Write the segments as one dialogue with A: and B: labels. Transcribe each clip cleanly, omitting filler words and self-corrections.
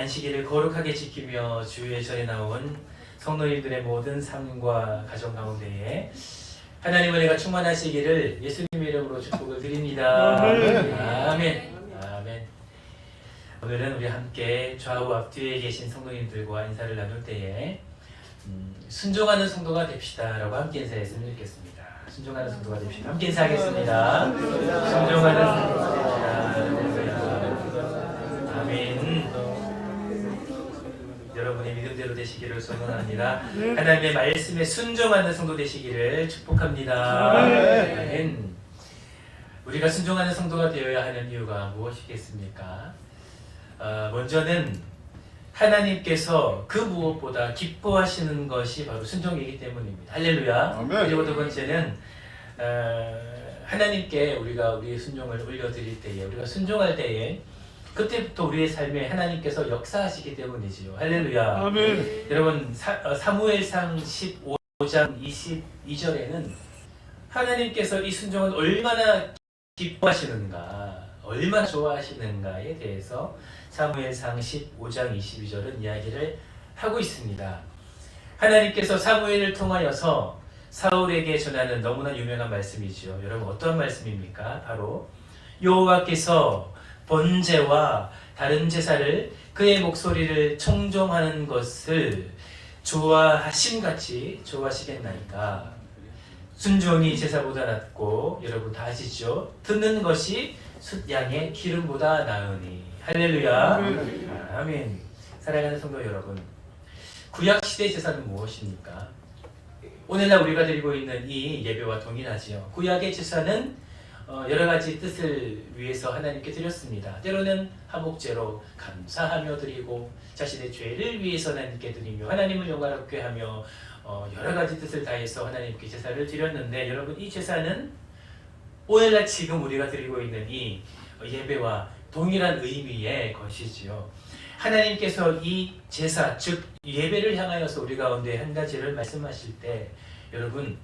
A: 안식일을 거룩하게 지키며 주의 전에 나온 성도님들의 모든 삶과 가정 가운데에 하나님의 은혜가 충만하시기를 예수님의 이름으로 축복을 드립니다. 아멘. 아멘. 오늘은 우리 함께 좌우 앞뒤에 계신 성도님들과 인사를 나눌 때에 순종하는 성도가 됩시다 라고 함께 인사했으면 좋겠습니다. 순종하는 성도가 됩시다. 함께 인사하겠습니다. 순종하는 성도가 됩시다. 아멘. 여러분의 믿음대로 되시기를 소원합니다. 하나님의 말씀에 순종하는 성도 되시기를 축복합니다. 아멘. 우리가 순종하는 성도가 되어야 하는 이유가 무엇이겠습니까? 먼저는 하나님께서 그 무엇보다 기뻐하시는 것이 바로 순종이기 때문입니다. 할렐루야.
B: 아멘.
A: 그리고 두 번째는 하나님께 우리가 우리의 순종을 올려드릴 때에, 우리가 순종할 때에 그때부터 우리의 삶에 하나님께서 역사하시기 때문이지요. 할렐루야.
B: 아멘.
A: 여러분 사무엘상 15장 22절에는 하나님께서 이 순종을 얼마나 기뻐하시는가, 얼마나 좋아하시는가에 대해서 사무엘상 15장 22절은 이야기를 하고 있습니다. 하나님께서 사무엘을 통하여서 사울에게 전하는 너무나 유명한 말씀이지요. 여러분 어떤 말씀입니까? 바로 여호와께서 번제와 다른 제사를 그의 목소리를 청종하는 것을 좋아하심같이 좋아하시겠나이까. 순종이 제사보다 낫고 여러분 다 아시죠? 듣는 것이 숫양의 기름보다 나으니. 할렐루야. 아멘. 사랑하는 성도 여러분, 구약시대 제사는 무엇입니까? 오늘날 우리가 드리고 있는 이 예배와 동일하지요. 구약의 제사는 여러 가지 뜻을 위해서 하나님께 드렸습니다. 때로는 화목제로 감사하며 드리고, 자신의 죄를 위해서 하나님께 드리며, 하나님을 영광롭게 하며 여러 가지 뜻을 다해서 하나님께 제사를 드렸는데, 여러분 이 제사는 오늘날 지금 우리가 드리고 있는 이 예배와 동일한 의미의 것이지요. 하나님께서 이 제사, 즉 예배를 향하여서 우리 가운데 한 가지를 말씀하실 때, 여러분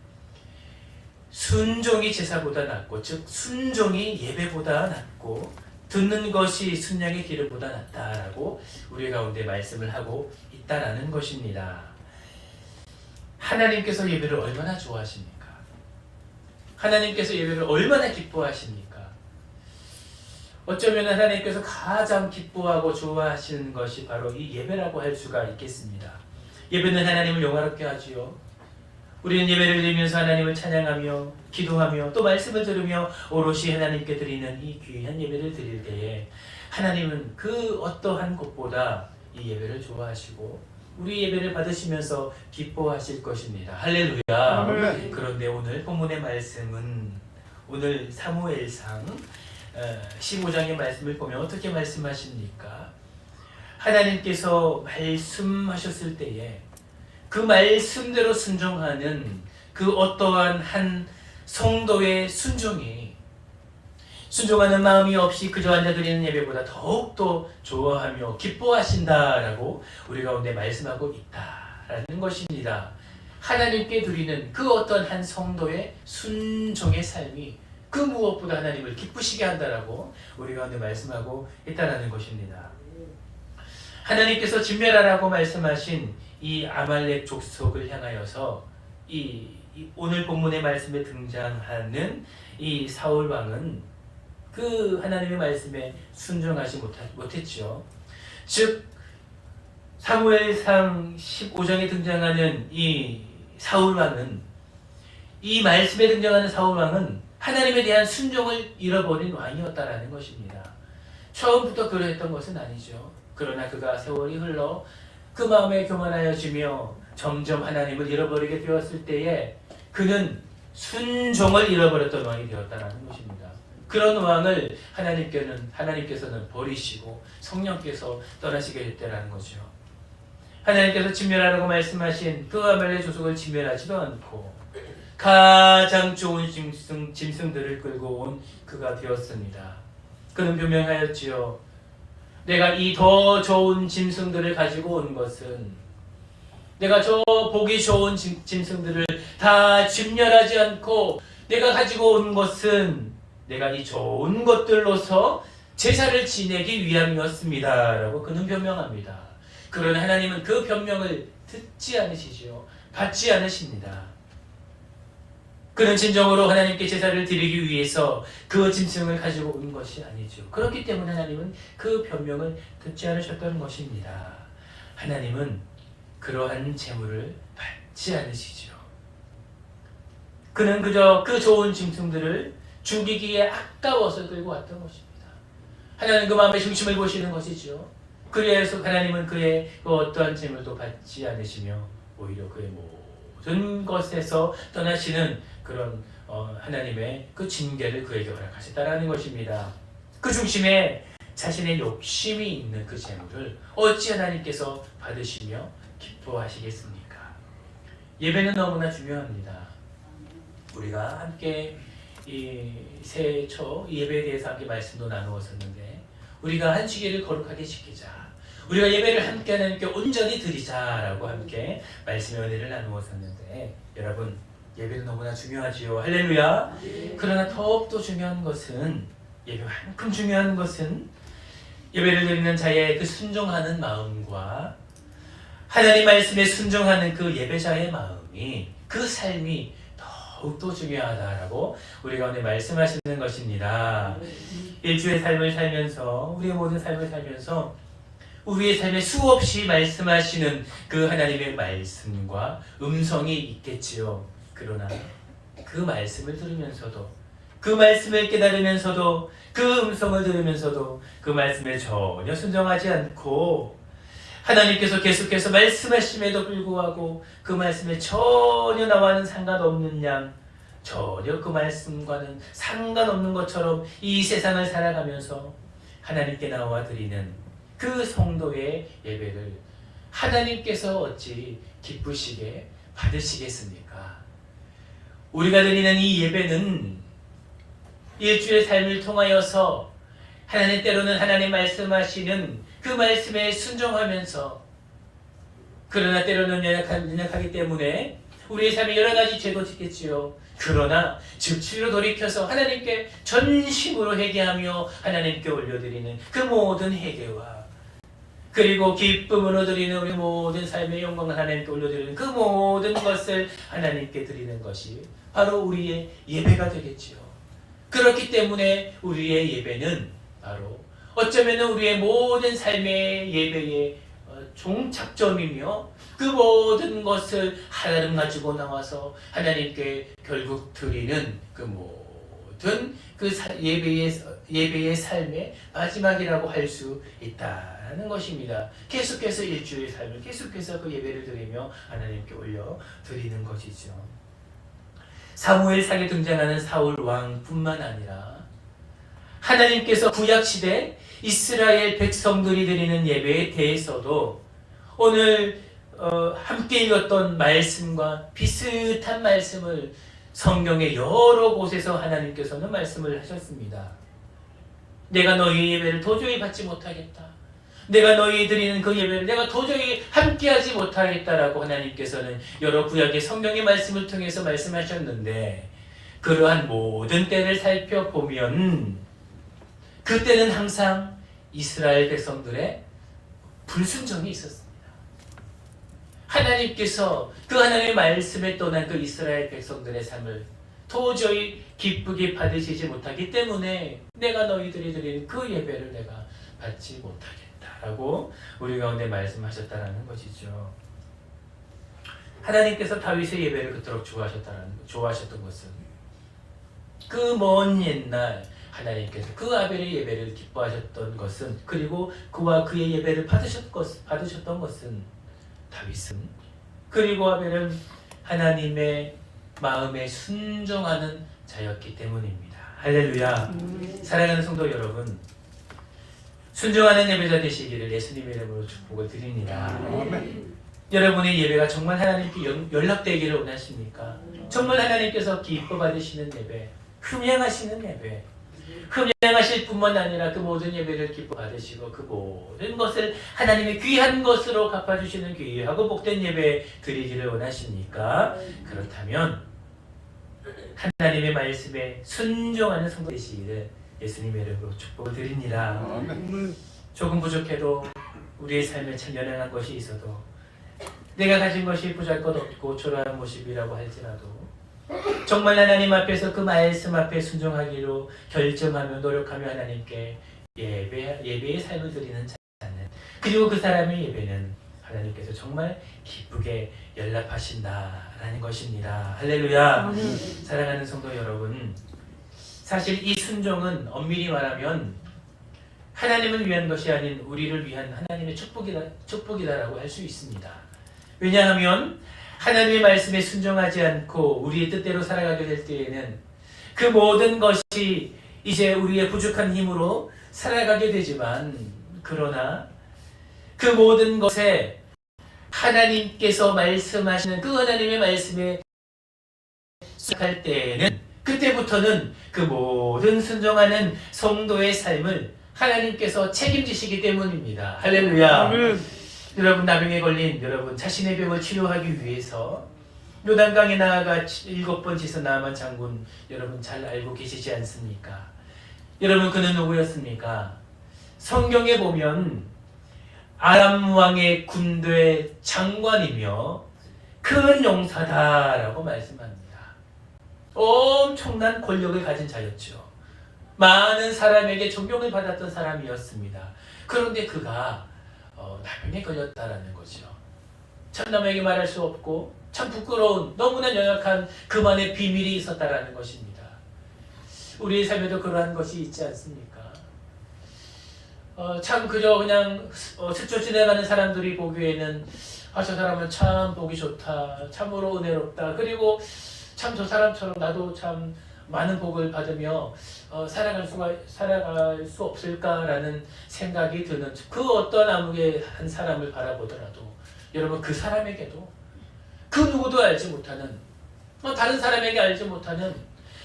A: 순종이 제사보다 낫고, 즉 순종이 예배보다 낫고, 듣는 것이 순양의 기름보다 낫다라고 우리 가운데 말씀을 하고 있다라는 것입니다. 하나님께서 예배를 얼마나 좋아하십니까? 하나님께서 예배를 얼마나 기뻐하십니까? 어쩌면 하나님께서 가장 기뻐하고 좋아하시는 것이 바로 이 예배라고 할 수가 있겠습니다. 예배는 하나님을 영화롭게 하지요. 우리는 예배를 드리면서 하나님을 찬양하며 기도하며 또 말씀을 들으며 오롯이 하나님께 드리는 이 귀한 예배를 드릴 때에 하나님은 그 어떠한 것보다 이 예배를 좋아하시고 우리 예배를 받으시면서 기뻐하실 것입니다. 할렐루야.
B: 아멘.
A: 그런데 오늘 본문의 말씀은, 오늘 사무엘상 15장의 말씀을 보면 어떻게 말씀하십니까? 하나님께서 말씀하셨을 때에 그 말씀대로 순종하는 그 어떠한 한 성도의 순종하는 마음이 없이 그저 앉아드리는 예배보다 더욱더 좋아하며 기뻐하신다라고 우리 가운데 말씀하고 있다라는 것입니다. 하나님께 드리는 그 어떤 한 성도의 순종의 삶이 그 무엇보다 하나님을 기쁘시게 한다라고 우리 가운데 말씀하고 있다라는 것입니다. 하나님께서 진멸하라고 말씀하신 이 아말렉 족속을 향하여서 이 오늘 본문의 말씀에 등장하는 이 사울 왕은 그 하나님의 말씀에 순종하지 못했죠. 즉 사무엘상 15장에 등장하는 이 사울 왕은, 이 말씀에 등장하는 사울 왕은 하나님에 대한 순종을 잃어버린 왕이었다라는 것입니다. 처음부터 그러했던 것은 아니죠. 그러나 그가 세월이 흘러 그 마음에 교만하여지며 점점 하나님을 잃어버리게 되었을 때에 그는 순종을 잃어버렸던 왕이 되었다는 것입니다. 그런 왕을 하나님께서는 버리시고 성령께서 떠나시게 됐다는 거죠. 하나님께서 진멸하라고 말씀하신 그 아말렉 족속을 진멸하지도 않고 가장 좋은 짐승들을 끌고 온 그가 되었습니다. 그는 변명하였지요. 내가 이 더 좋은 짐승들을 가지고 온 것은, 내가 저 보기 좋은 짐승들을 다 진멸하지 않고 내가 가지고 온 것은 내가 이 좋은 것들로서 제사를 지내기 위함이었습니다. 라고 그는 변명합니다. 그러나 하나님은 그 변명을 듣지 않으시죠. 받지 않으십니다. 그는 진정으로 하나님께 제사를 드리기 위해서 그 짐승을 가지고 온 것이 아니죠. 그렇기 때문에 하나님은 그 변명을 듣지 않으셨던 것입니다. 하나님은 그러한 제물을 받지 않으시죠. 그는 그저 그 좋은 짐승들을 죽이기에 아까워서 들고 왔던 것입니다. 하나님 그 마음의 중심을 보시는 것이죠. 그래서 하나님은 그의 그 어떠한 제물도 받지 않으시며 오히려 그의 모든 것에서 떠나시는 그런 하나님의 그 징계를 그에게 허락하셨다라는 것입니다. 그 중심에 자신의 욕심이 있는 그 제물을 어찌 하나님께서 받으시며 기뻐하시겠습니까? 예배는 너무나 중요합니다. 우리가 함께 이 새해 초 예배에 대해서 함께 말씀도 나누었었는데, 우리가 한 시기를 거룩하게 지키자, 우리가 예배를 함께 하나님께 온전히 드리자라고 함께 말씀의 은혜를 나누었었는데, 여러분 예배는 너무나 중요하지요. 할렐루야. 그러나 더욱더 중요한 것은, 예배만큼 중요한 것은 예배를 드리는 자의 그 순종하는 마음과 하나님 말씀에 순종하는 그 예배자의 마음이, 그 삶이 더욱더 중요하다라고 우리 가운데 말씀하시는 것입니다. 일주의 삶을 살면서, 우리의 모든 삶을 살면서 우리의 삶에 수없이 말씀하시는 그 하나님의 말씀과 음성이 있겠지요. 그러나 그 말씀을 들으면서도, 그 말씀을 깨달으면서도, 그 음성을 들으면서도 그 말씀에 전혀 순종하지 않고 하나님께서 계속해서 말씀하심에도 불구하고 그 말씀에 전혀 나와는 상관없는 양, 전혀 그 말씀과는 상관없는 것처럼 이 세상을 살아가면서 하나님께 나와 드리는 그 성도의 예배를 하나님께서 어찌 기쁘시게 받으시겠습니까? 우리가 드리는 이 예배는 일주일의 삶을 통하여서 하나님, 때로는 하나님 말씀하시는 그 말씀에 순종하면서, 그러나 때로는 연약하기 때문에 우리의 삶에 여러 가지 죄도 짓겠지요. 그러나 즉시로 돌이켜서 하나님께 전심으로 회개하며 하나님께 올려드리는 그 모든 회개와, 그리고 기쁨으로 드리는 우리 모든 삶의 영광을 하나님께 올려드리는 그 모든 것을 하나님께 드리는 것이 바로 우리의 예배가 되겠지요. 그렇기 때문에 우리의 예배는 바로 어쩌면 우리의 모든 삶의 예배의 종착점이며, 그 모든 것을 하나님 가지고 나와서 하나님께 결국 드리는 그 모든 그 예배의 삶의 마지막이라고 할 수 있다는 것입니다. 계속해서 일주일의 삶을 계속해서 그 예배를 드리며 하나님께 올려 드리는 것이죠. 사무엘상에 등장하는 사울 왕뿐만 아니라 하나님께서 구약시대 이스라엘 백성들이 드리는 예배에 대해서도 오늘 함께 읽었던 말씀과 비슷한 말씀을 성경의 여러 곳에서 하나님께서는 말씀을 하셨습니다. 내가 너희 예배를 도저히 받지 못하겠다. 내가 너희 드리는 그 예배를 내가 도저히 함께하지 못하겠다라고 하나님께서는 여러 구약의 성경의 말씀을 통해서 말씀하셨는데, 그러한 모든 때를 살펴보면 그때는 항상 이스라엘 백성들의 불순종이 있었습니다. 하나님께서 그 하나님의 말씀에 떠난 그 이스라엘 백성들의 삶을 도저히 기쁘게 받으시지 못하기 때문에 내가 너희들이 드리는 그 예배를 내가 받지 못하겠다라고 우리 가운데 말씀하셨다라는 것이죠. 하나님께서 다윗의 예배를 그토록 좋아하셨던 것은 그 먼 옛날 하나님께서 그 아벨의 예배를 기뻐하셨던 것은, 그리고 그와 그의 예배를 받으셨던 것은 다윗은, 그리고 아벨은 하나님의 마음에 순종하는 자였기 때문입니다. 할렐루야. 사랑하는 성도 여러분, 순종하는 예배자 되시기를 예수님의 이름으로 축복을 드립니다. 여러분의 예배가 정말 하나님께 연락되기를 원하십니까? 정말 하나님께서 기뻐 받으시는 예배, 흠양하시는 예배, 흠양하실 뿐만 아니라 그 모든 예배를 기뻐 받으시고 그 모든 것을 하나님의 귀한 것으로 갚아주시는 귀하고 복된 예배 드리기를 원하십니까? 그렇다면 하나님의 말씀에 순종하는 성도 되시기를 예수님의 이름으로 축복을 드립니다.
B: 아멘.
A: 조금 부족해도 우리의 삶에 참 연약한 것이 있어도 내가 가진 것이 보잘것없고 초라한 모습이라고 할지라도 정말 하나님 앞에서 그 말씀 앞에 순종하기로 결정하며 노력하며 하나님께 예배의 삶을 드리는 자는, 그리고 그 사람의 예배는 하나님께서 정말 기쁘게 연락하신다라는 것입니다. 할렐루야. 사랑하는 성도 여러분, 사실 이 순종은 엄밀히 말하면 하나님을 위한 것이 아닌 우리를 위한 하나님의 축복이다라고 할 수 있습니다. 왜냐하면 하나님의 말씀에 순종하지 않고 우리의 뜻대로 살아가게 될 때에는 그 모든 것이 이제 우리의 부족한 힘으로 살아가게 되지만, 그러나 그 모든 것에 하나님께서 말씀하시는 그 하나님의 말씀에 순종할 때에는, 그때부터는 그 모든 순종하는 성도의 삶을 하나님께서 책임지시기 때문입니다. 할렐루야. 여러분, 나병에 걸린 여러분 자신의 병을 치료하기 위해서 요단강에 나아가 7번 씻은 나아만 장군, 여러분 잘 알고 계시지 않습니까? 여러분, 그는 누구였습니까? 성경에 보면 아람 왕의 군대 장관이며 큰 용사다라고 말씀합니다. 엄청난 권력을 가진 자였죠. 많은 사람에게 존경을 받았던 사람이었습니다. 그런데 그가 나병에 걸렸다라는 거죠. 참 남에게 말할 수 없고 참 부끄러운, 너무나 연약한 그만의 비밀이 있었다라는 것입니다. 우리의 삶에도 그러한 것이 있지 않습니까? 참 그저 그냥 스쳐 지나가는 사람들이 보기에는 저 사람은 참 보기 좋다, 참으로 은혜롭다, 그리고 참 저 사람처럼 나도 참 많은 복을 받으며 살아갈 수 없을까라는 생각이 드는 그 어떤 아무개 한 사람을 바라보더라도, 여러분 그 사람에게도 그 누구도 알지 못하는, 다른 사람에게 알지 못하는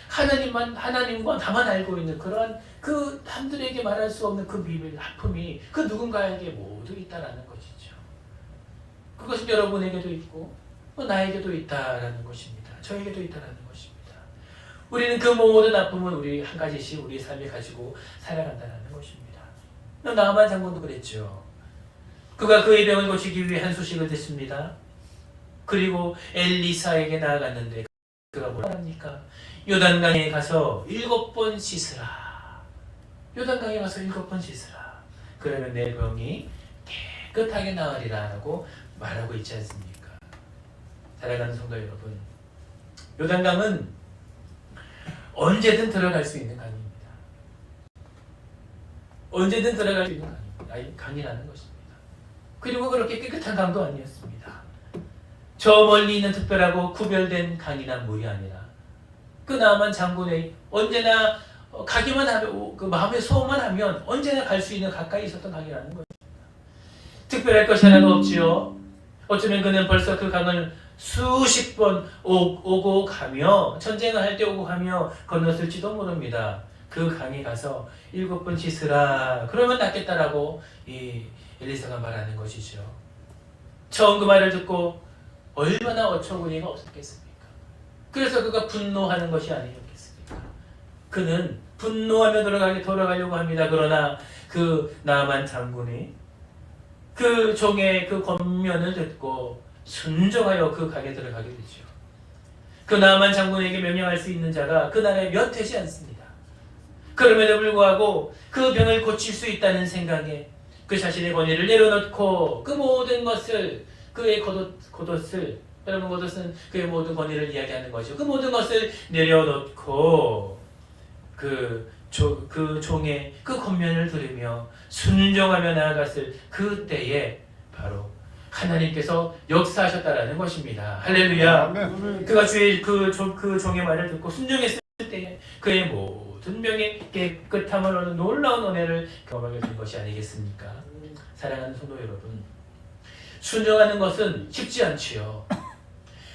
A: 하나님과 나만 알고 있는 그러한 그 남들에게 말할 수 없는 그 비밀, 아픔이 그 누군가에게 모두 있다라는 것이죠. 그것은 여러분에게도 있고 나에게도 있다라는 것입니다. 저에게도 있다라는 것입니다. 우리는 그 모든 아픔을 우리 한 가지씩 우리 삶에 가지고 살아간다는 것입니다. 나아만 장군도 그랬죠. 그가 그의 병을 고치기 위해 한 소식을 듣습니다. 그리고 엘리사에게 나아갔는데 그가 뭐라 합니까? 요단강에 가서 7번 씻으라. 요단강에 가서 7번 씻으라. 그러면 내 병이 깨끗하게 나으리라 라고 말하고 있지 않습니까? 사랑하는 성도 여러분, 요단강은 언제든 들어갈 수 있는 강입니다. 언제든 들어갈 수 있는 강이라는 것입니다. 그리고 그렇게 깨끗한 강도 아니었습니다. 저 멀리 있는 특별하고 구별된 강이나 물이 아니라 그 나아만 장군의 언제나 가기만 하면, 그 마음의 소원만 하면 언제나 갈 수 있는 가까이 있었던 강이라는 것입니다. 특별할 것이 하나도 없지요. 어쩌면 그는 벌써 그 강을 수십 번 오고 가며, 전쟁을 할 때 오고 가며 건넜을지도 모릅니다. 그 강에 가서 7번 씻으라. 그러면 낫겠다라고 이 엘리사가 말하는 것이죠. 처음 그 말을 듣고 얼마나 어처구니가 없었겠습니까? 그래서 그가 분노하는 것이 아니었겠습니까? 그는 분노하며 돌아가려고 합니다. 그러나 그 나만 장군이 그 종의 그 권면을 듣고 순종하여 그 강에 들어가게 되죠. 그 나만 장군에게 명령할 수 있는 자가 그 나라에 몇 되지 않습니다. 그럼에도 불구하고 그 병을 고칠 수 있다는 생각에 그 자신의 권위를 내려놓고 그 모든 것을, 그의 겉옷을, 여러분 겉옷은 그의 모든 권위를 이야기하는 것이죠. 그 모든 것을 내려놓고 그 종의 그 권면을 들으며 순종하며 나아갔을 그때에 바로 하나님께서 역사하셨다라는 것입니다. 할렐루야. 그가 주의 그 종의 말을 듣고 순종했을 때에 그의 모든 병의 깨끗함을 얻는 놀라운 은혜를 경험하게 된 것이 아니겠습니까? 사랑하는 성도 여러분, 순종하는 것은 쉽지 않지요.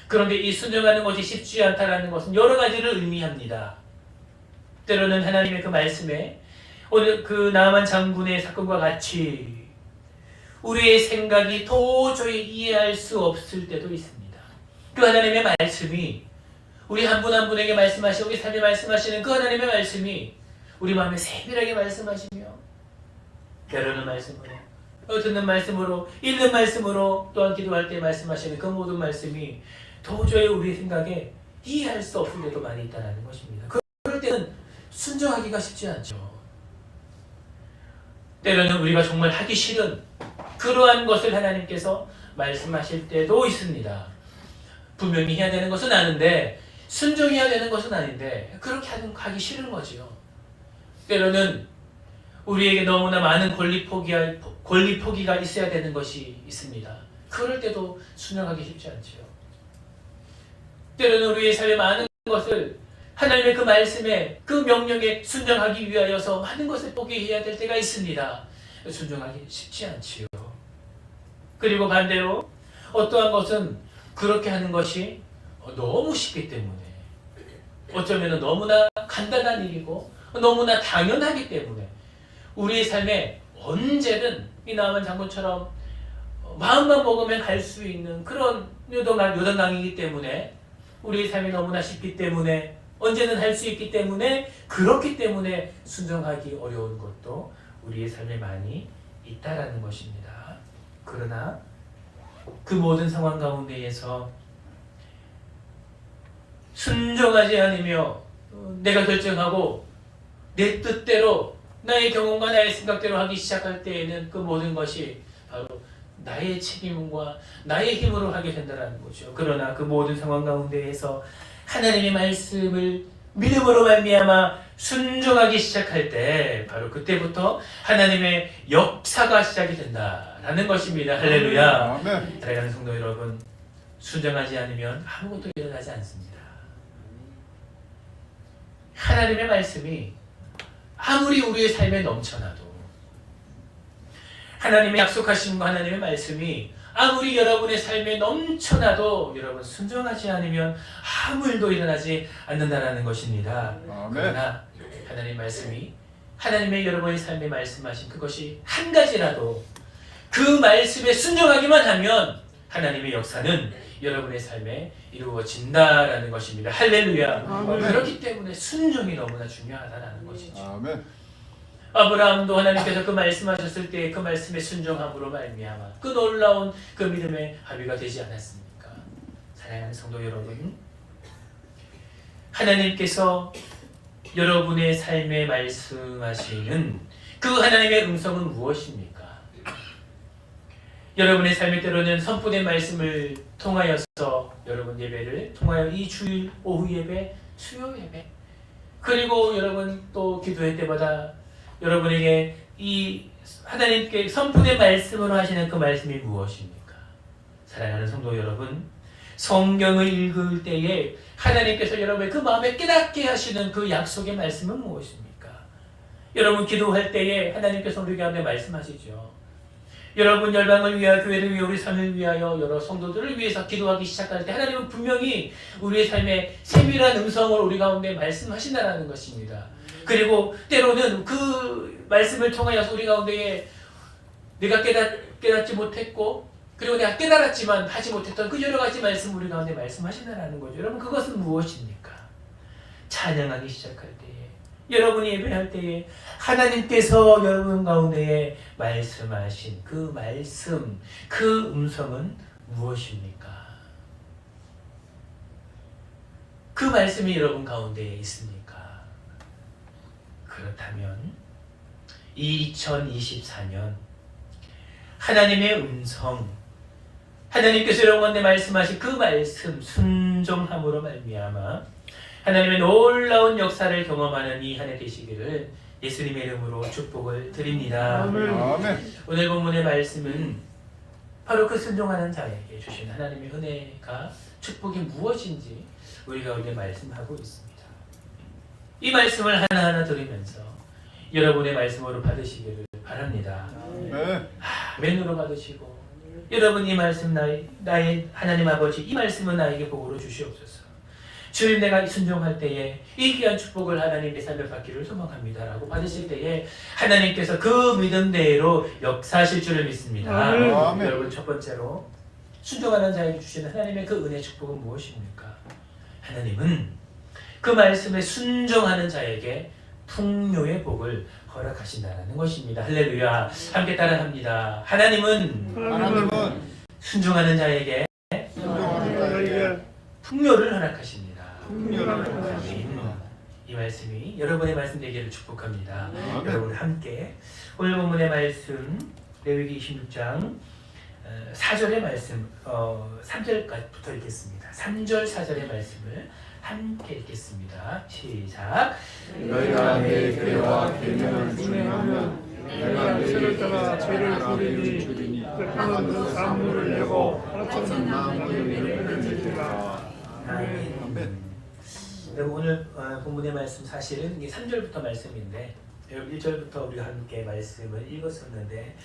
A: 그런데 이 순종하는 것이 쉽지 않다라는 것은 여러 가지를 의미합니다. 때로는 하나님의 그 말씀에 오늘 그 나만 장군의 사건과 같이 우리의 생각이 도저히 이해할 수 없을 때도 있습니다. 그 하나님의 말씀이 우리 한 분 한 분에게 말씀하시고 우리 삶에 말씀하시는 그 하나님의 말씀이 우리 마음에 세밀하게 말씀하시며 때로는 말씀으로 듣는 말씀으로 읽는 말씀으로 또한 기도할 때 말씀하시는 그 모든 말씀이 도저히 우리 생각에 이해할 수 없을 때도 많이 있다는 것입니다. 그럴 때는 순종하기가 쉽지 않죠. 때로는 우리가 정말 하기 싫은 그러한 것을 하나님께서 말씀하실 때도 있습니다. 분명히 해야 되는 것은 아는데 순종해야 되는 것은 아닌데 그렇게 하기 싫은 거지요. 때로는 우리에게 너무나 많은 권리 포기가 있어야 되는 것이 있습니다. 그럴 때도 순종하기 쉽지 않지요. 때로는 우리의 삶에 많은 것을 하나님의 그 말씀에 그 명령에 순종하기 위하여서 많은 것을 포기해야 될 때가 있습니다. 순종하기 쉽지 않지요. 그리고 반대로 어떠한 것은 그렇게 하는 것이 너무 쉽기 때문에 어쩌면 너무나 간단한 일이고 너무나 당연하기 때문에 우리의 삶에 언제든 이 나만 장군처럼 마음만 먹으면 갈 수 있는 그런 요단강이기 때문에 우리의 삶이 너무나 쉽기 때문에 언제든 할 수 있기 때문에 그렇기 때문에 순종하기 어려운 것도 우리의 삶에 많이 있다라는 것입니다. 그러나 그 모든 상황 가운데에서 순종하지 않으며 내가 결정하고 내 뜻대로 나의 경험과 나의 생각대로 하기 시작할 때에는 그 모든 것이 바로 나의 책임과 나의 힘으로 하게 된다는 거죠. 그러나 그 모든 상황 가운데에서 하나님의 말씀을 믿음으로 말미암아 순종하기 시작할 때 바로 그때부터 하나님의 역사가 시작이 된다라는 것입니다. 할렐루야. 사랑하는 성도 여러분, 순종하지 않으면 아무것도 일어나지 않습니다. 하나님의 말씀이 아무리 우리의 삶에 넘쳐나도 하나님의 약속하신 하나님의 말씀이 아무리 여러분의 삶에 넘쳐나도 여러분 순종하지 않으면 아무 일도 일어나지 않는다는 것입니다. 그러나 하나님의 말씀이 하나님의 여러분의 삶에 말씀하신 그것이 한 가지라도 그 말씀에 순종하기만 하면 하나님의 역사는 여러분의 삶에 이루어진다라는 것입니다. 할렐루야. 그렇기 때문에 순종이 너무나 중요하다는 것이죠.
B: 아멘.
A: 아브라함도 하나님께서 그 말씀하셨을 때 그 말씀에 순종함으로 말미암아 그 놀라운 그 믿음의 합의가 되지 않았습니까? 사랑하는 성도 여러분, 하나님께서 여러분의 삶에 말씀하시는 그 하나님의 음성은 무엇입니까? 여러분의 삶에 때로는 선포된 말씀을 통하여서 여러분 예배를 통하여 이 주일 오후 예배, 수요 예배 그리고 여러분 또 기도할 때마다 여러분에게 이 하나님께 선포된 말씀으로 하시는 그 말씀이 무엇입니까? 사랑하는 성도 여러분, 성경을 읽을 때에 하나님께서 여러분의 그 마음에 깨닫게 하시는 그 약속의 말씀은 무엇입니까? 여러분 기도할 때에 하나님께서 우리 가운데 말씀하시죠. 여러분 열방을 위하여 교회를 위하여 우리 삶을 위하여 여러 성도들을 위해서 기도하기 시작할 때 하나님은 분명히 우리의 삶에 세밀한 음성을 우리 가운데 말씀하신다는 것입니다. 그리고 때로는 그 말씀을 통하여서 우리 가운데에 내가 깨닫지 못했고 그리고 내가 깨달았지만 하지 못했던 그 여러 가지 말씀 우리 가운데 말씀하신다는 거죠. 여러분 그것은 무엇입니까? 찬양하기 시작할 때에 여러분이 예배할 때에 하나님께서 여러분 가운데에 말씀하신 그 말씀, 그 음성은 무엇입니까? 그 말씀이 여러분 가운데에 있습니까? 그렇다면 2024년 하나님의 음성, 하나님께서 여러분 가운데 말씀하신 그 말씀 순종함으로 말미암아 하나님의 놀라운 역사를 경험하는 이 한 해 되시기를 예수님의 이름으로 축복을 드립니다.
B: 아멘.
A: 오늘 본문의 말씀은 바로 그 순종하는 자에게 주신 하나님의 은혜가 축복이 무엇인지 우리 가운데 말씀하고 있습니다. 이 말씀을 하나하나 들으면서 여러분의 말씀으로 받으시기를 바랍니다. 아멘으로 받으시고 여러분 이 말씀 나의 하나님 아버지 이 말씀은 나에게 복으로 주시옵소서. 주님 내가 순종할 때에 이 귀한 축복을 하나님의 삶에 받기를 소망합니다라고 받으실 때에 하나님께서 그 믿음대로 역사하실 줄을 믿습니다. 여러분 첫 번째로 순종하는 자에게 주시는 하나님의 그 은혜 축복은 무엇입니까? 하나님은 그 말씀에 순종하는 자에게 풍요의 복을 허락하신다는 것입니다. 할렐루야. 함께 따라합니다. 하나님은 순종하는 자에게 풍요를 허락하십니다. 아멘. 이 말씀이 여러분의 말씀 되기를 축복합니다. 여러분 함께 오늘 본문의 말씀 레위기 26장 4절의 말씀 3절부터 읽겠습니다. 3절 4절의 말씀을 함께 읽겠습니다. 시작.
B: 너희가 내 계와 계명을 준행하면 내가 너희를 따라 죄를 부리니 뜻하는 그 산물을 내고 바친 나무를 내리라.
A: 아멘. 여러분 오늘 본문의 말씀 사실은 이게 3절부터 말씀인데 1절부터 우리가 함께 말씀을 읽었었는데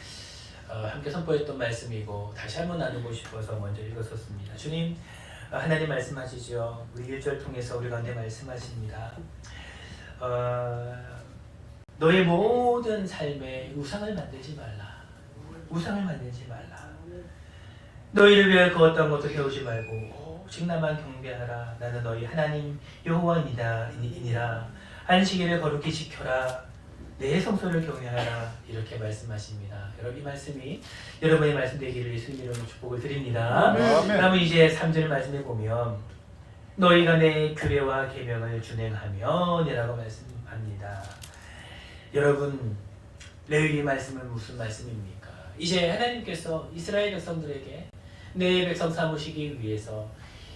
A: 함께 선포했던 말씀이고 다시 한번 나누고 싶어서 먼저 읽었었습니다. 주님 하나님 말씀하시죠. 우리 1절 통해서 우리 가운데 말씀하십니다. 너의 모든 삶에 우상을 만들지 말라. 우상을 만들지 말라. 너희를 위하여 그 어떤 것도 배우지 말고 오직 나만 경배하라. 나는 너희 하나님 여호와이니라. 안식일을 거룩히 지켜라. 내 성소를 경외하라. 이렇게 말씀하십니다. 여러분 이 말씀이 여러분의 말씀 되기를 예수님 이름으로 축복을 드립니다. 다음은 이제 3절 말씀에 보면 너희가 내 규례와 계명을 준행하면 이라고 말씀합니다. 여러분 레위기 말씀은 무슨 말씀입니까? 이제 하나님께서 이스라엘 백성들에게 내 백성 삼으시기 위해서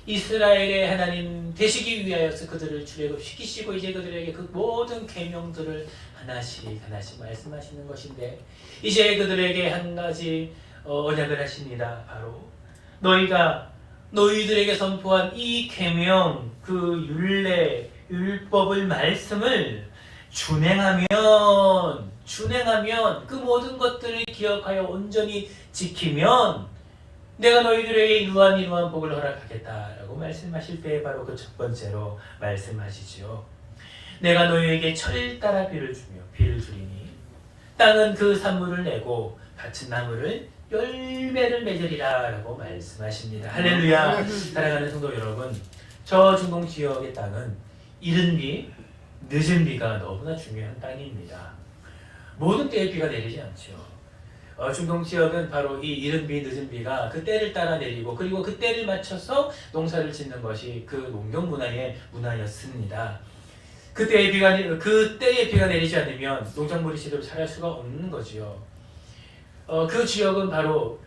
A: 이스라엘의 하나님 되시기 위하여서 그들을 출애굽시키시고 이제 그들에게 그 모든 계명들을 하나씩 말씀하시는 것인데 이제 그들에게 한 가지 언약을 하십니다. 바로 너희가 너희들에게 선포한 이 계명 그 율례 율법을 말씀을 준행하면 그 모든 것들을 기억하여 온전히 지키면 내가 너희들에게 이러한 복을 허락하겠다라고 말씀하실 때 바로 그 첫 번째로 말씀하시죠. 내가 너희에게 철 따라 비를 주리니 땅은 그 산물을 내고 밭은 나무를 열매를 맺으리라 라고 말씀하십니다. 할렐루야. 사랑하는 성도 여러분, 저 중동 지역의 땅은 이른 비, 늦은 비가 너무나 중요한 땅입니다. 모든 때에 비가 내리지 않죠. 중동 지역은 바로 이 이른 비, 늦은 비가 그 때를 따라 내리고 그리고 그 때를 맞춰서 농사를 짓는 것이 그 농경 문화의 문화였습니다. 그 때에 비가 내리지 않으면 농작물이 제대로 자랄 수가 없는 거지요. 그 지역은 바로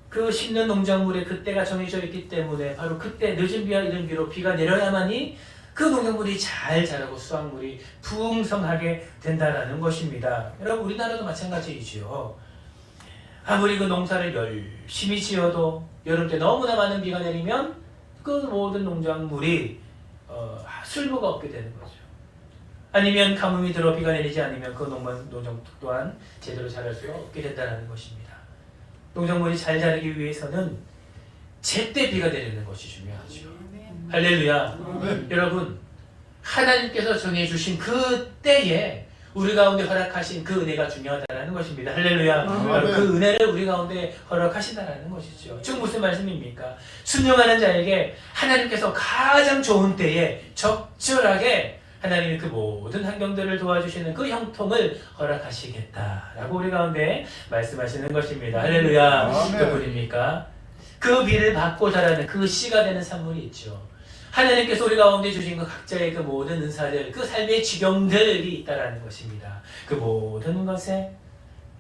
A: 그 심는 농작물의 그 때가 정해져 있기 때문에 바로 그때 늦은 비와 이른 비로 비가 내려야만이 그 농작물이 잘 자라고 수확물이 풍성하게 된다라는 것입니다. 여러분 우리나라도 마찬가지이지요. 아무리 그 농사를 열심히 지어도 여름 때 너무나 많은 비가 내리면 그 모든 농작물이 쓸모가 없게 되는 거죠. 아니면 가뭄이 들어 비가 내리지 않으면 그 농장 또한 제대로 자랄 수가 없게 된다는 것입니다. 농작물이 잘 자라기 위해서는 제때 비가 내리는 것이 중요하죠. 할렐루야. 여러분 하나님께서 정해주신 그 때에 우리 가운데 허락하신 그 은혜가 중요하다는 것입니다. 할렐루야. 바로 그 은혜를 우리 가운데 허락하신다는 것이죠. 즉 무슨 말씀입니까? 순종하는 자에게 하나님께서 가장 좋은 때에 적절하게 하나님이 그 모든 환경들을 도와주시는 그 형통을 허락하시겠다라고 우리 가운데 말씀하시는 것입니다. 할렐루야. 또 보입니까? 그 비를 받고 자라는 그 씨가 되는 산물이 있죠. 하나님께서 우리 가운데 주신 그 각자의 그 모든 은사들, 그 삶의 지경들이 있다라는 것입니다. 그 모든 것에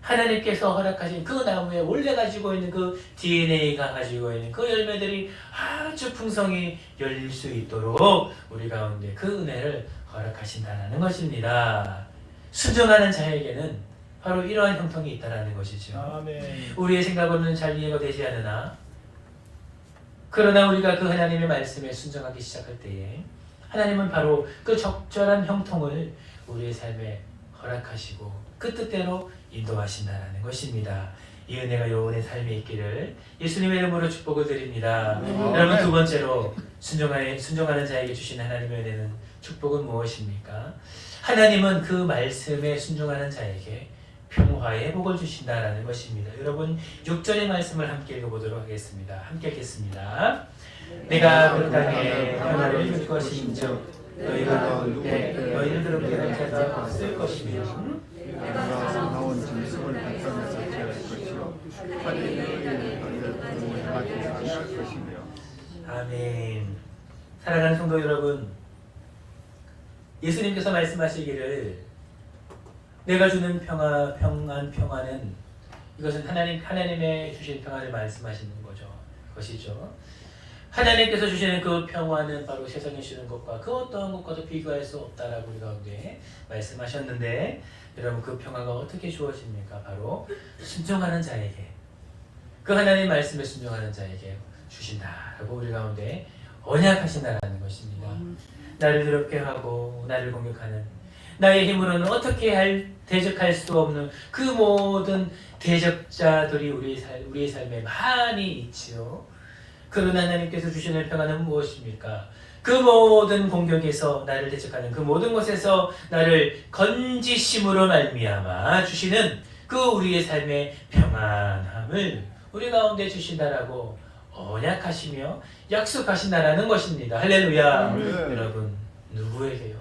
A: 하나님께서 허락하신 그 나무에 원래 가지고 있는 그 DNA가 가지고 있는 그 열매들이 아주 풍성히 열릴 수 있도록 우리 가운데 그 은혜를 허락하신다는 것입니다. 순종하는 자에게는 바로 이러한 형통이 있다라는 것이죠.
B: 아멘.
A: 우리의 생각으로는 잘 이해가 되지 않으나 그러나 우리가 그 하나님의 말씀에 순종하기 시작할 때에 하나님은 바로 그 적절한 형통을 우리의 삶에 허락하시고 그 뜻대로 인도하신다는 것입니다. 이 은혜가 여러분의 삶에 있기를 예수님의 이름으로 축복을 드립니다. 여러분 두 번째로 순종하는 자에게 주신 하나님의 은혜는 축복은 무엇입니까? 하나님은 그 말씀에 순종하는 자에게 평화의 복을 주신다라는 것입니다. 여러분 6절의 말씀을 함께 읽어보도록 하겠습니다. 함께 읽겠습니다. 내가 그 땅에 평화를 줄 것인즉 너희가 누울 때 너희는 그렇게 할 자가 없을 것이며
B: 내가 나온 짐승을 바탕에서 제할 것이요 팔이 너희를 향하지 아니할 것이며.
A: 아멘. 사랑하는 성도 여러분, 예수님께서 말씀하시기를 내가 주는 평안은 이것은 하나님의 주신 평안을 말씀하시는 것이죠. 하나님께서 주시는 그 평안은 바로 세상에 주는 것과 그 어떠한 것과도 비교할 수 없다라고 우리 가운데 말씀하셨는데, 여러분 그 평안가 어떻게 주어집니까? 바로 순종하는 자에게, 그 하나님 말씀에 순종하는 자에게 주신다라고 우리 가운데 언약하신다라는 것입니다. 나를 더럽게 하고 나를 공격하는, 나의 힘으로는 어떻게 대적할 수 없는 그 모든 대적자들이 우리의 삶에 많이 있지요. 그러나 하나님께서 주시는 평안은 무엇입니까? 그 모든 공격에서 나를 대적하는 그 모든 것에서 나를 건지심으로 말미암아 주시는 그 우리의 삶의 평안함을 우리 가운데 주신다라고 언약하시며 약속하신다라는 것입니다. 할렐루야. 여러분, 누구에게요?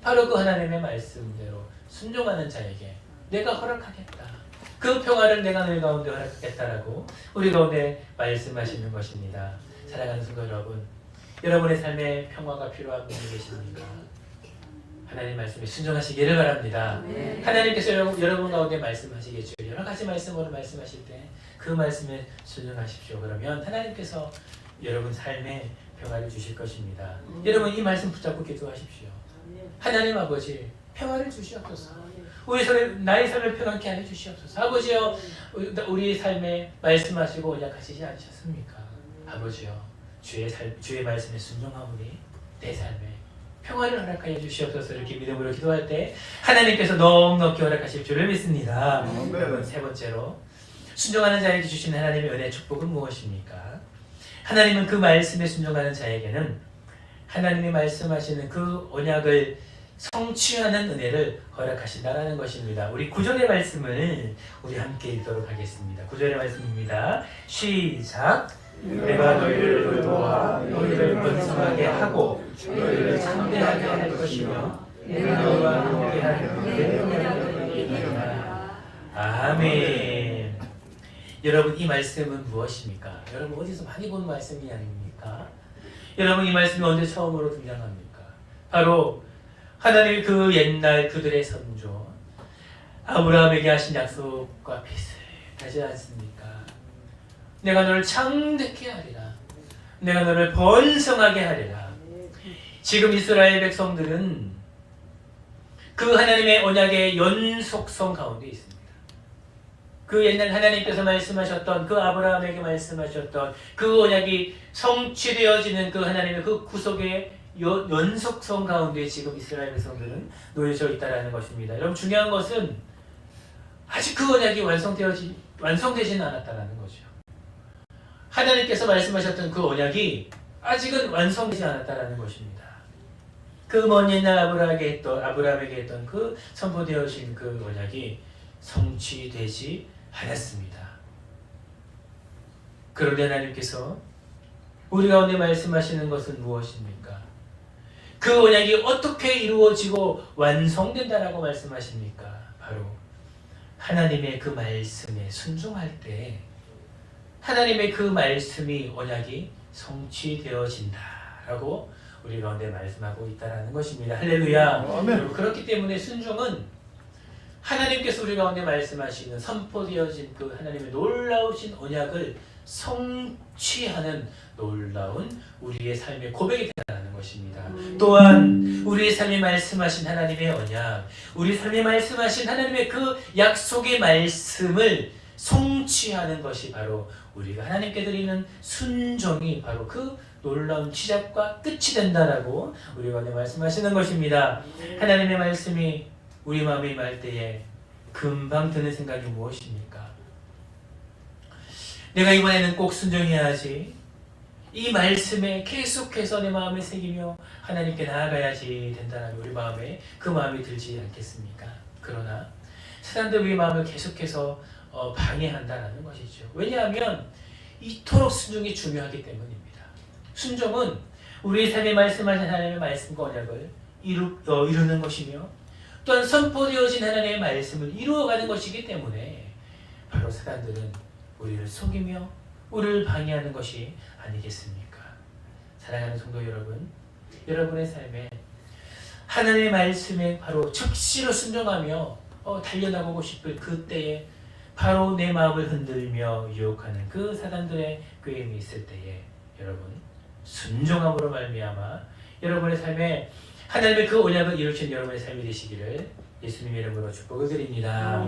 A: 바로 그 하나님의 말씀대로 순종하는 자에게 내가 허락하겠다. 그 평화를 내가 너희 가운데 허락하겠다라고 우리 가운데 말씀하시는 것입니다. 사랑하는 성도 여러분, 여러분의 삶에 평화가 필요한 분이 계십니까? 하나님 말씀에 순종하시기를 바랍니다. 하나님께서 여러분 가운데 말씀하시겠죠. 여러 가지 말씀으로 말씀하실 때 그 말씀에 순종하십시오. 그러면 하나님께서 여러분 삶에 평화를 주실 것입니다. 여러분 이 말씀 붙잡고 기도하십시오. 하나님 아버지, 평화를 주시옵소서. 나의 삶을 평안케 하여 주시옵소서. 아버지여, 우리 삶에 말씀하시고 언약하시지 않으셨습니까? 아버지여, 주의 말씀에 순종하오니 내 삶에 평화를 허락하여 주시옵소서. 이렇게 믿음으로 기도할 때 하나님께서 넉넉히 허락하실 줄을 믿습니다. 여러분, 세 번째로 순종하는 자에게 주시는 하나님의 은혜의 축복은 무엇입니까? 하나님은 그 말씀에 순종하는 자에게는 하나님이 말씀하시는 그 언약을 성취하는 은혜를 허락하신다라는 것입니다. 우리 9절의 말씀을 우리 함께 읽도록 하겠습니다. 9절의 말씀입니다. 시작. 내가 너희를 도와 너희를 번성하게 하고 너희를 창대하게 할 것이며 내가 너희와 함께하는 내 영광을 이루리라. 아멘. 여러분 이 말씀은 무엇입니까? 여러분 어디서 많이 본 말씀이 아닙니까? 여러분 이 말씀이 언제 처음으로 등장합니까? 바로 하나님 그 옛날 그들의 선조 아브라함에게 하신 약속과 비슷하지 않습니까? 내가 너를 창대케 하리라. 내가 너를 번성하게 하리라. 지금 이스라엘 백성들은 그 하나님의 언약의 연속성 가운데 있습니다. 그 옛날 하나님께서 말씀하셨던 그 아브라함에게 말씀하셨던 그 언약이 성취되어지는 그 하나님의 그 구속의 연속성 가운데 지금 이스라엘 백성들은 놓여져 있다는 것입니다. 여러분 중요한 것은 아직 그 언약이 완성되지는 않았다는 거죠. 하나님께서 말씀하셨던 그 언약이 아직은 완성되지 않았다는 것입니다. 그 먼 옛날 아브라함에게 했던 그 선포되어진 그 언약이 성취되지 않았습니다. 그런데 하나님께서 우리 가운데 말씀하시는 것은 무엇입니까? 그 언약이 어떻게 이루어지고 완성된다라고 말씀하십니까? 바로 하나님의 그 말씀에 순종할 때 하나님의 그 말씀이 언약이 성취되어진다라고 우리 가운데 말씀하고 있다는 것입니다. 할렐루야. 그렇기 때문에 순종은 하나님께서 우리 가운데 말씀하시는 선포되어진 그 하나님의 놀라우신 언약을 성취하는 놀라운 우리의 삶의 고백이 된다는 것입니다. 또한 우리의 삶에 말씀하신 하나님의 언약, 우리 삶에 말씀하신 하나님의 그 약속의 말씀을 성취하는 것이 바로 우리가 하나님께 드리는 순종이 바로 그 놀라운 시작과 끝이 된다라고 우리 가운데 말씀하시는 것입니다. 하나님의 말씀이 우리 마음에 임할 때에 금방 드는 생각이 무엇입니까? 내가 이번에는 꼭 순종해야지. 이 말씀에 계속해서 내 마음에 새기며 하나님께 나아가야지 된다는 우리 마음에 그 마음이 들지 않겠습니까? 그러나 사단들 우리 마음을 계속해서 방해한다는 것이죠. 왜냐하면 이토록 순종이 중요하기 때문입니다. 순종은 우리의 삶에 말씀하신 하나님의 말씀과 언약을 이루는 것이며 또한 선포되어진 하나님의 말씀을 이루어가는 것이기 때문에 바로 사단들은 우리를 속이며 우리를 방해하는 것이 아니겠습니까? 사랑하는 성도 여러분, 여러분의 삶에 하나님의 말씀에 바로 즉시로 순종하며 달려나가고 싶을 그때에 바로 내 마음을 흔들며 유혹하는 그 사단들의 꾀임이 있을 때에 여러분 순종함으로 말미암아 여러분의 삶에 하나님의 그 언약을 이루신 여러분의 삶이 되시기를 예수님의 이름으로 축복을 드립니다.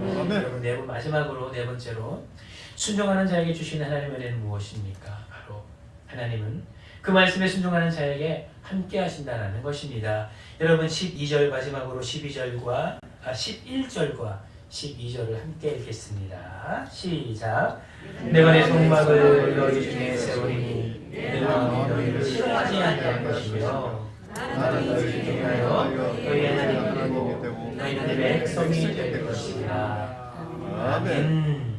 A: 여러분 마지막으로 네 번째로 순종하는 자에게 주시는 하나님의 은혜는 무엇입니까? 바로 하나님은 그 말씀에 순종하는 자에게 함께 하신다는 것입니다. 여러분 12절 마지막으로 11절과 12절을 함께 읽겠습니다. 시작. 내가 내 속막을 너희 중에 세우리니 내 마음이 너희를 싫어하지 아니할 것이며 나는 너희 중에 하여 너희 하나님이 되고 너희는 내 백성이 될 것이라. 아멘.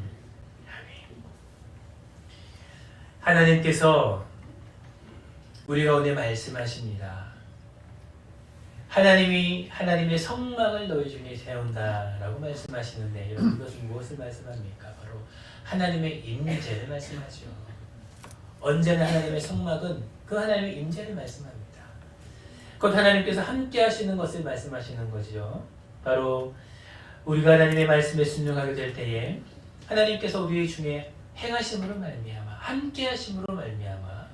A: 하나님께서 우리 가운데 말씀하십니다. 하나님이 하나님의 성막을 너희 중에 세운다라고 말씀하시는데 여러분 이것은 무엇을 말씀합니까? 바로 하나님의 임재를 말씀하죠. 언제나 하나님의 성막은 그 하나님의 임재를 말씀합니다. 곧 하나님께서 함께 하시는 것을 말씀하시는 거죠. 바로 우리가 하나님의 말씀에 순종하게 될 때에 하나님께서 우리 중에 행하심으로 말미암아 함께 하심으로 말미암아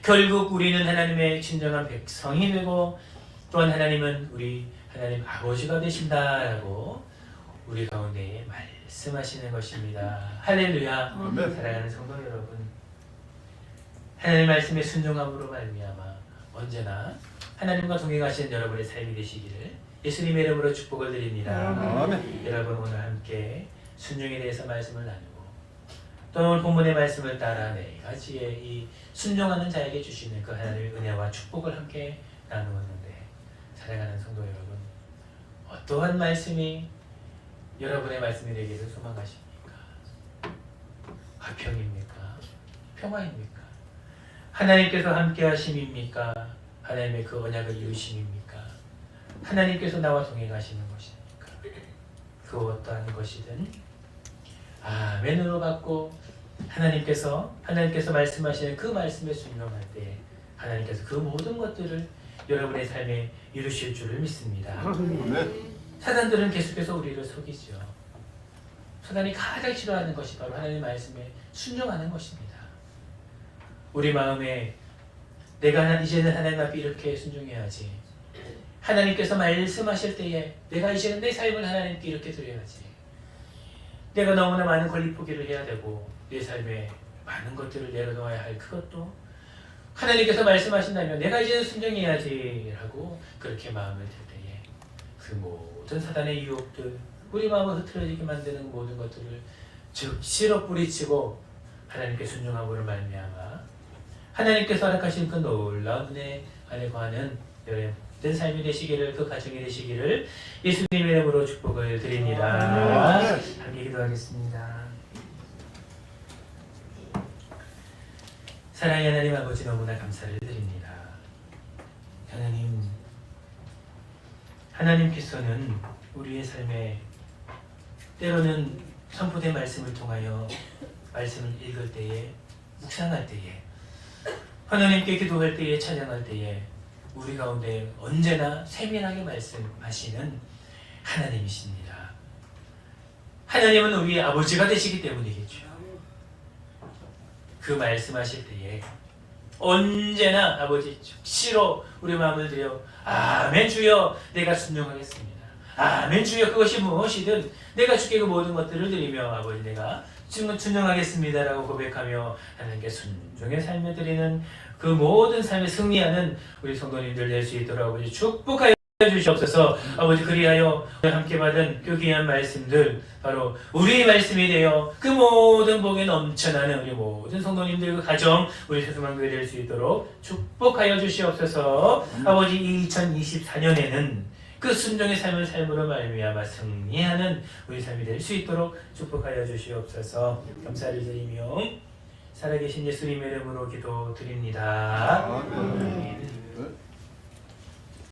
A: 결국 우리는 하나님의 진정한 백성이 되고 또한 하나님은 우리 하나님 아버지가 되신다라고 우리 가운데 말씀하시는 것입니다. 할렐루야. 사랑하는 성도 여러분, 하나님의 말씀에 순종함으로 말미암아 언제나 하나님과 동행하시는 여러분의 삶이 되시기를 예수님의 이름으로 축복을 드립니다. 여러분 오늘 함께 순종에 대해서 말씀을 나누고 또 오늘 본문의 말씀을 따라 네 가지의 이 순종하는 자에게 주시는 그 하나님의 은혜와 축복을 함께 나누었는데 사랑하는 성도 여러분, 어떠한 말씀이 여러분의 말씀이 되기를 소망하십니까? 화평입니까? 평화입니까? 하나님께서 함께 하심입니까? 하나님의 그 언약을 이루심입니까? 하나님께서 나와 동행하시는 것입니까? 그 어떠한 것이든 아멘으로 받고 하나님께서 말씀하시는 그 말씀에 순종할 때 하나님께서 그 모든 것들을 여러분의 삶에 이루실 줄을 믿습니다. 사단들은 계속해서 우리를 속이죠. 사단이 가장 싫어하는 것이 바로 하나님의 말씀에 순종하는 것입니다. 우리 마음에 내가 이제는 하나님 앞에 이렇게 순종해야지. 하나님께서 말씀하실 때에 내가 이제는 내 삶을 하나님께 이렇게 드려야지. 내가 너무나 많은 권리 포기를 해야 되고 내 삶에 많은 것들을 내려놓아야 할 그것도 하나님께서 말씀하신다면 내가 이제는 순종해야지 라고 그렇게 마음을 들 때에 그 모든 사단의 유혹들 우리 마음을 흐트러지게 만드는 모든 것들을 즉시로 뿌리치고 하나님께 순종함으로 말미암아 하나님께서 허락하신 그 놀라운 은혜 안에 거하는 여러분의 삶이 되시기를 그 가정이 되시기를 예수님의 이름으로 축복을 드립니다. 함께 기도하겠습니다. 사랑의 하나님 아버지 너무나 감사를 드립니다. 하나님께서는 우리의 삶에 때로는 선포된 말씀을 통하여 말씀을 읽을 때에 묵상할 때에 하나님께 기도할 때에 찬양할 때에 우리 가운데 언제나 세밀하게 말씀하시는 하나님이십니다. 하나님은 우리의 아버지가 되시기 때문이겠죠. 그 말씀하실 때에 언제나 아버지 즉시로 우리 마음을 들여 아멘 주여 내가 순종하겠습니다. 아멘 주여 그것이 무엇이든 내가 주께 그 모든 것들을 드리며 아버지 내가 순종하겠습니다 라고 고백하며 하나님께 순종의 삶을 드리는 그 모든 삶에 승리하는 우리 성도님들 될 수 있도록 아버지 축복하여 주시옵소서. 아버지 그리하여 함께 받은 그 귀한 말씀들 바로 우리의 말씀이 되어 그 모든 복에 넘쳐나는 우리 모든 성도님들 그 가정 우리 세수만교회 될 수 있도록 축복하여 주시옵소서. 아버지 2024년에는 그 순종의 삶을 삶으로 말미암아 승리하는 우리 삶이 될 수 있도록 축복하여 주시옵소서. 감사를 드리며 살아계신 예수님의 이름으로 기도드립니다. 아멘.